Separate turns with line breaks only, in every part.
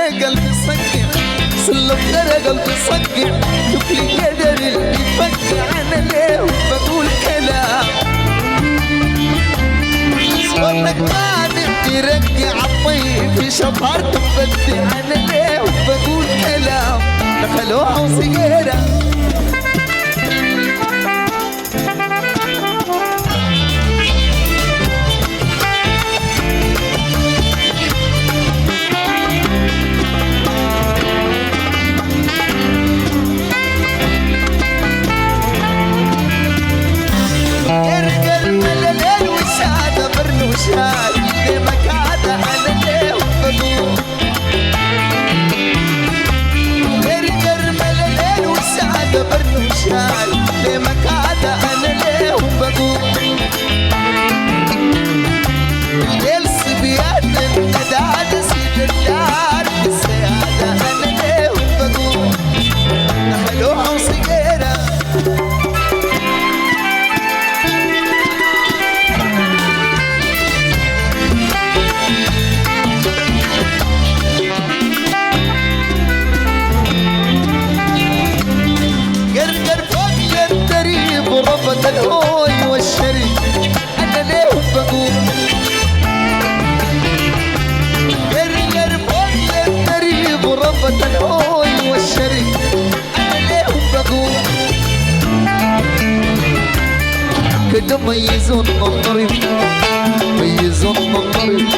قلبي صقع سلم ترى قلبي صقع شوف لي قدر اللي يفقع انا ليه بقول كلام صوتك ما نبي رجع الطيب في شفرته بدي انا ليه بقول كلام دخلوها وصغيره الهوي والشري انا ليه بقول قرقر فوق الطريق وربط الهوي والشري انا ليه بقول كده ميزون الطريق ميزون الطريق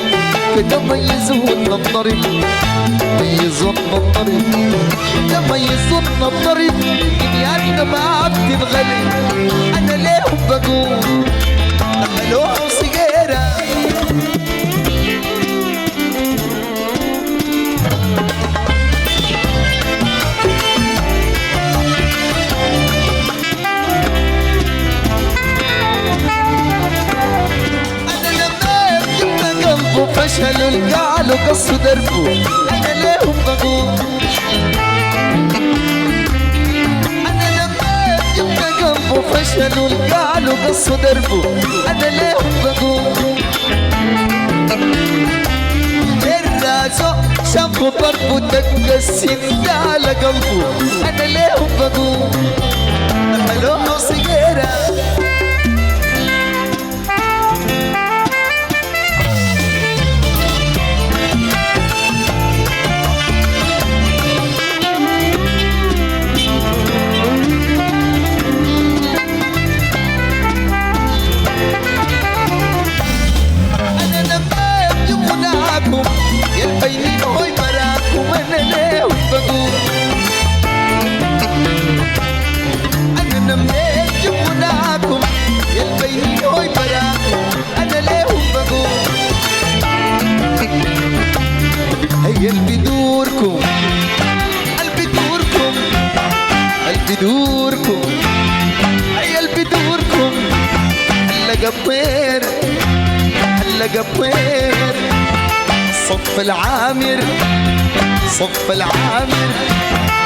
كده ميزون الطريق ميزون الطريق كده ميزون الطريق دنياتنا ما بتنغلي انا ليه بقول دخلوها وصغيره فشلوا القعل وقصوا دربه انا ليه بقول انا لما يبقى قلبه فشلوا القعل وقصوا دربه انا ليه بقول الرازق شافوا ضربه دق السن على قلبه انا ليه بقول دخلوها صغيره قلبي دوركم قلبي دوركم قلبي دوركم اي قلبي دوركم هلا قطير هلا قطير صف العامر صف العامر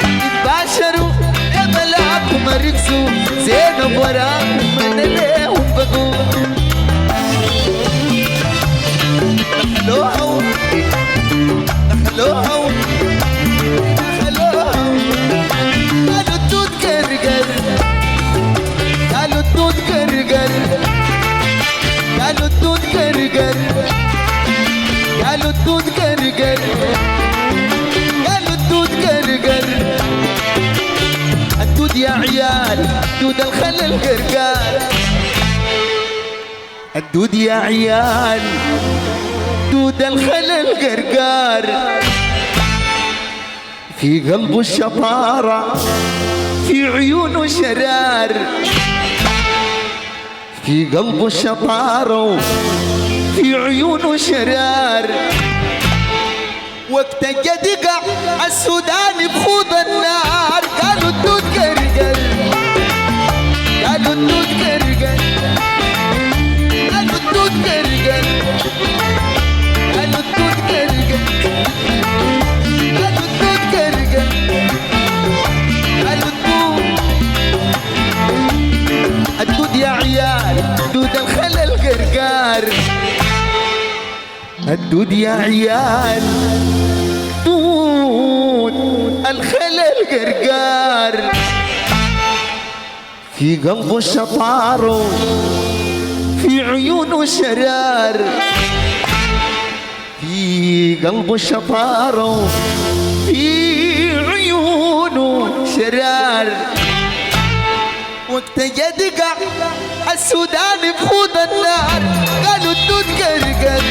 يتباشروا يا ملاكم ركزوا زينب وراكم انا ليه بقول دخلوها دخلوها دخلوها قالوا الدود قرقر قالوا الدود قرقر قالوا الدود قرقر قالوا الدود قرقر قالوا الدود قرقر الدود يا عيال دود الخل القرقار الدود يا عيال دود الخل القرقار في قلبه الشطارة في عيونه شرار في قلبه الشطارة في عيونه شرار وقت يدقع السودان بخوض النار قالوا الدود قرقر قالوا الدود قرقر قالوا الدود قرقر قالوا الدود قرقر قالوا الدود قرقر قالوا الدود الدود يا عيال دود الخل القرقار الدود يا عيال دود الخلل قرقار في قلبه شطار في عيونه شرار في قلبه شطار في عيونه شرار وقت يدقع السودان بخوض النار قالوا الدود قرقر